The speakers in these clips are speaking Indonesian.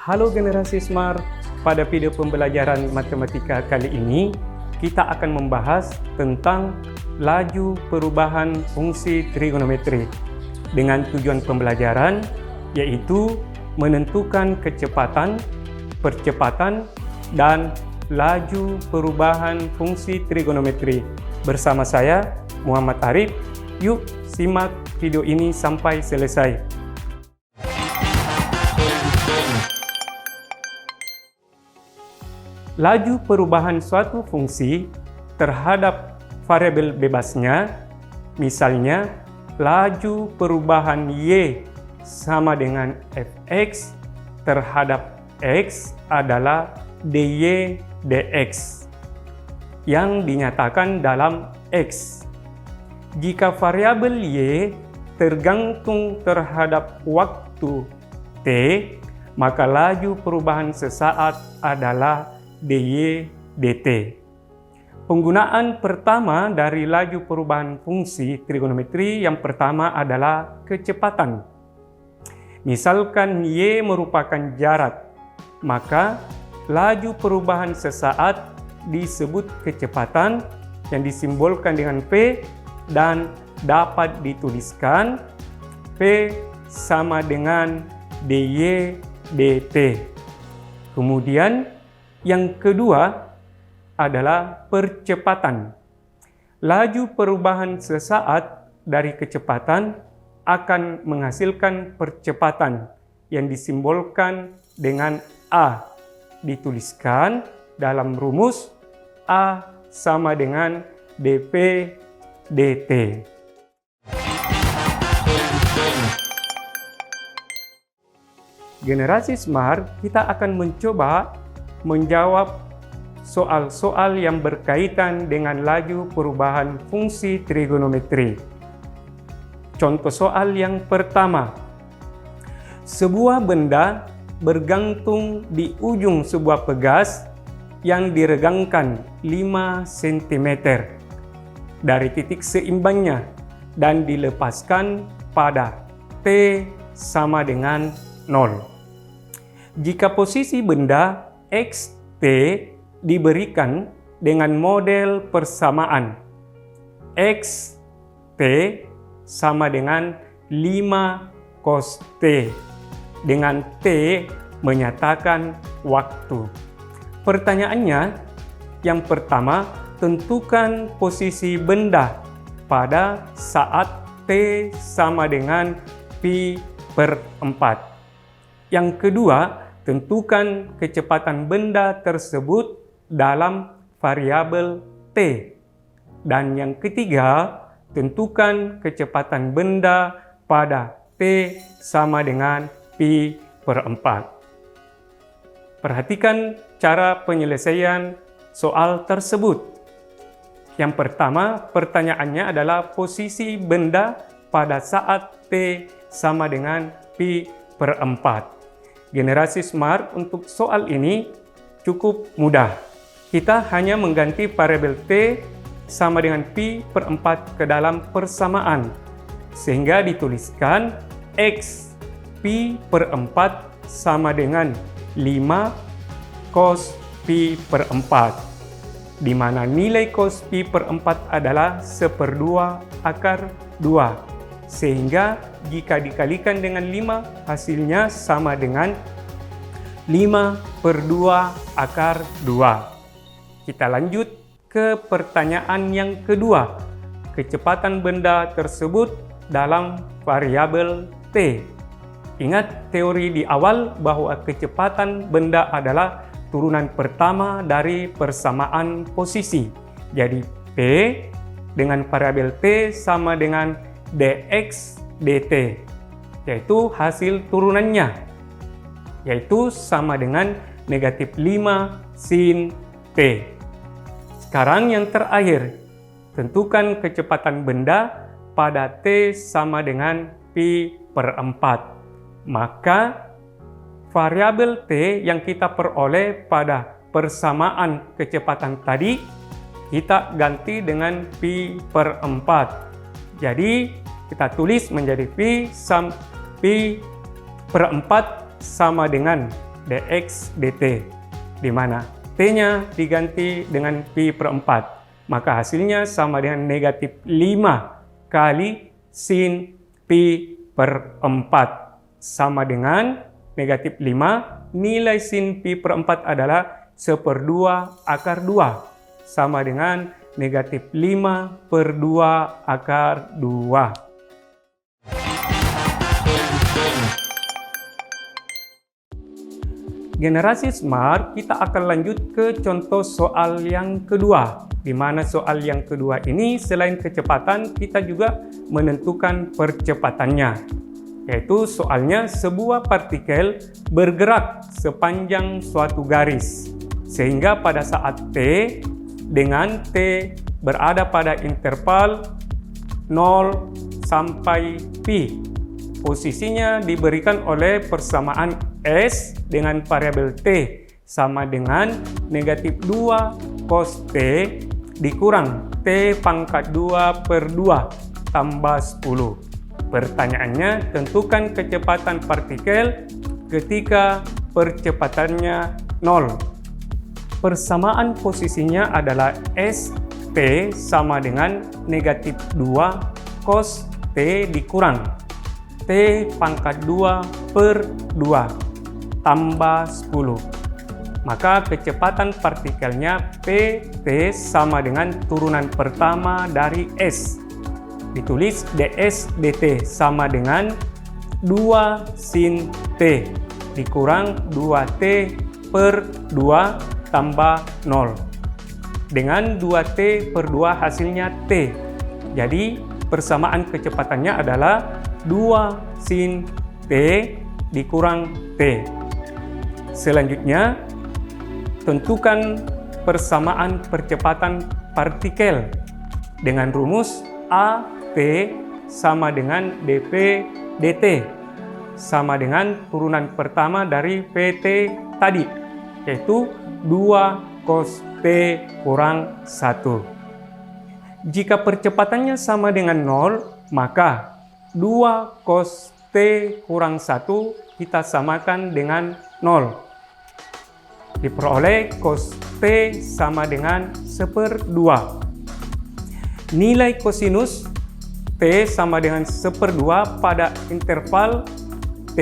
Halo generasi Smart, pada video pembelajaran matematika kali ini kita akan membahas tentang laju perubahan fungsi trigonometri dengan tujuan pembelajaran yaitu menentukan kecepatan, percepatan, dan laju perubahan fungsi trigonometri. Bersama saya, Muhammad Arif. Yuk simak video ini sampai selesai. Laju perubahan suatu fungsi terhadap variabel bebasnya, misalnya laju perubahan y sama dengan fx terhadap x adalah dy dx yang dinyatakan dalam x. Jika variabel y tergantung terhadap waktu t, maka laju perubahan sesaat adalah dy dt. Penggunaan pertama dari laju perubahan fungsi trigonometri yang pertama adalah kecepatan. Misalkan y merupakan jarak, maka laju perubahan sesaat disebut kecepatan yang disimbolkan dengan p dan dapat dituliskan p sama dengan dy dt. Kemudian yang kedua adalah percepatan. Laju perubahan sesaat dari kecepatan akan menghasilkan percepatan yang disimbolkan dengan A. Dituliskan dalam rumus A sama dengan dp dt. Generasi Smart, kita akan mencoba menjawab soal-soal yang berkaitan dengan laju perubahan fungsi trigonometri. Contoh soal yang pertama. Sebuah benda bergantung di ujung sebuah pegas yang diregangkan 5 cm dari titik seimbangnya dan dilepaskan pada T sama dengan 0. Jika posisi benda xt diberikan dengan model persamaan xt sama dengan 5 cos t dengan t menyatakan waktu. Pertanyaannya yang pertama, tentukan posisi benda pada saat t sama dengan pi per 4. Yang kedua, tentukan kecepatan benda tersebut dalam variabel t. Dan yang ketiga, tentukan kecepatan benda pada t sama dengan pi per 4. Perhatikan cara penyelesaian soal tersebut. Yang pertama, pertanyaannya adalah posisi benda pada saat t sama dengan pi per 4. Generasi Smart, untuk soal ini cukup mudah. Kita hanya mengganti variabel t sama dengan pi per 4 ke dalam persamaan. Sehingga dituliskan x pi per 4 sama dengan 5 cos pi per 4. Di mana nilai cos pi per 4 adalah 1/2 akar 2. Sehingga jika dikalikan dengan 5, hasilnya sama dengan 5/2 akar 2. Kita lanjut ke pertanyaan yang kedua. Kecepatan benda tersebut dalam variabel t. Ingat teori di awal bahwa kecepatan benda adalah turunan pertama dari persamaan posisi. Jadi p dengan variabel t sama dengan dx dt, yaitu hasil turunannya, yaitu sama dengan negatif 5 sin t. Sekarang yang terakhir, tentukan kecepatan benda pada t sama dengan pi per 4. Maka variabel t yang kita peroleh pada persamaan kecepatan tadi, kita ganti dengan pi per 4. Jadi kita tulis menjadi pi per 4 sama dengan dx dt, di mana T-nya diganti dengan pi per 4. Maka hasilnya sama dengan negatif 5 kali sin pi per 4. Sama dengan negatif 5, nilai sin pi per 4 adalah 1/2 akar 2. Sama dengan negatif 5 per 2 akar 2. Generasi Smart, kita akan lanjut ke contoh soal yang kedua. Di mana soal yang kedua ini selain kecepatan, kita juga menentukan percepatannya. Yaitu soalnya sebuah partikel bergerak sepanjang suatu garis. Sehingga pada saat T dengan T berada pada interval 0 sampai pi. Posisinya diberikan oleh persamaan S dengan variabel T sama dengan negatif 2 cos T dikurang T pangkat 2 per 2 tambah 10. Pertanyaannya, tentukan kecepatan partikel ketika percepatannya 0. Persamaan posisinya adalah ST sama dengan negatif 2 cos T dikurang T pangkat 2 per 2 tambah 10. Maka kecepatan partikelnya PT sama dengan turunan pertama dari S. Ditulis ds dt sama dengan 2 sin T dikurang 2T per 2 tambah 0. Dengan 2T per 2 hasilnya T. Jadi persamaan kecepatannya adalah 2 sin T dikurang T. Selanjutnya, tentukan persamaan percepatan partikel dengan rumus AT sama dengan dp dt sama dengan turunan pertama dari PT tadi, yaitu 2 cos T kurang 1. Jika percepatannya sama dengan 0, maka 2 cos T kurang 1 kita samakan dengan 0. Diperoleh cos T sama dengan 1/2. Nilai kosinus T sama dengan 1/2 pada interval T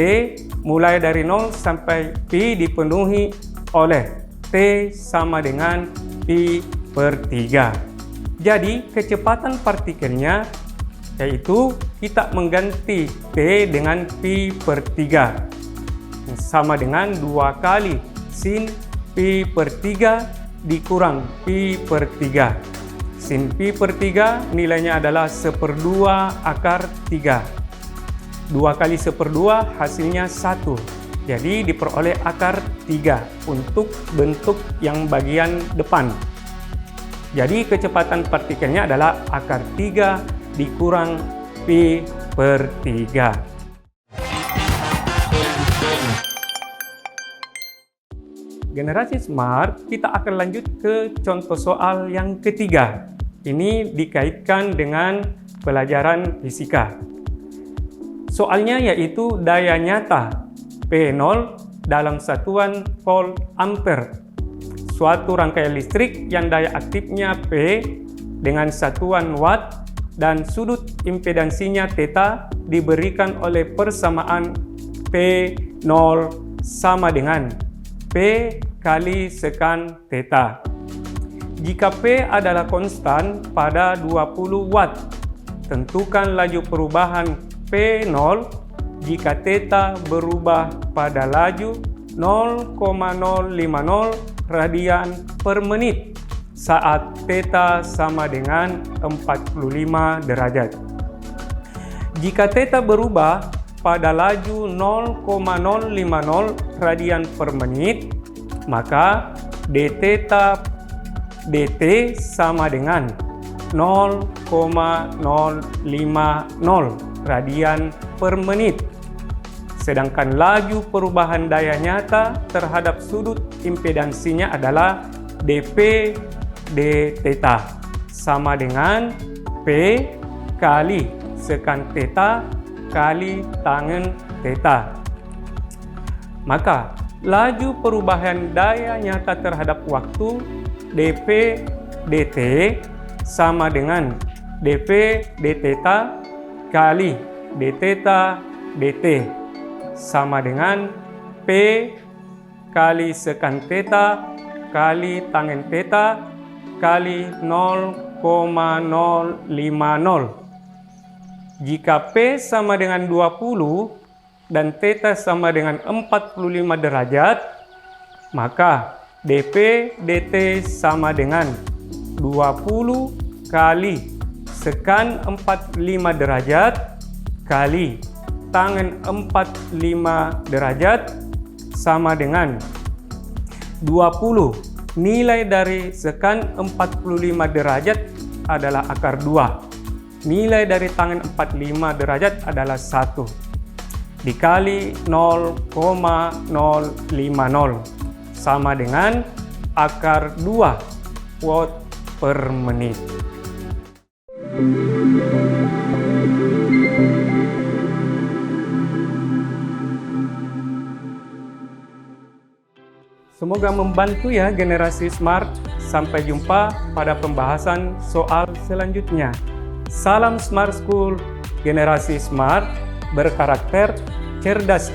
mulai dari 0 sampai pi dipenuhi oleh T sama dengan pi per 3. Jadi kecepatan partikelnya yaitu kita mengganti T dengan pi per 3 sama dengan 2 kali sin pi per 3 dikurang pi per 3. Sin pi per 3 nilainya adalah 1/2 akar 3. 2 kali 1/2 hasilnya 1. Jadi diperoleh akar 3 untuk bentuk yang bagian depan. Jadi kecepatan partikelnya adalah akar 3 dikurang pi per 3. Generasi Smart, kita akan lanjut ke contoh soal yang ketiga. Ini dikaitkan dengan pelajaran fisika. Soalnya yaitu daya nyata P0 dalam satuan volt ampere. Suatu rangkaian listrik yang daya aktifnya P dengan satuan watt dan sudut impedansinya θ diberikan oleh persamaan P0 sama dengan P kali sekan θ. Jika P adalah konstan pada 20 watt, tentukan laju perubahan P0 jika θ berubah pada laju 0,050 radian per menit saat θ sama dengan 45 derajat. Jika θ berubah pada laju 0,050 radian per menit, maka dθ dt sama dengan 0,050 radian per menit. Sedangkan laju perubahan daya nyata terhadap sudut impedansinya adalah dp dθ sama dengan P kali sekan θ kali tangen θ. Maka laju perubahan daya nyata terhadap waktu dP dt sama dengan dP dθ kali dθ dt sama dengan P kali sekan theta kali tangen theta kali 0,050. Jika P sama dengan 20 dan theta sama dengan 45 derajat, maka dP dt sama dengan 20 kali sekan 45 derajat kali tangen 45 derajat sama dengan 20. Nilai dari sekan 45 derajat adalah akar 2. Nilai dari tangen 45 derajat adalah 1. Dikali 0,050 sama dengan akar 2 watt per menit. Semoga membantu ya generasi smart. Sampai jumpa pada pembahasan soal selanjutnya. Salam Smart School, generasi smart berkarakter cerdas.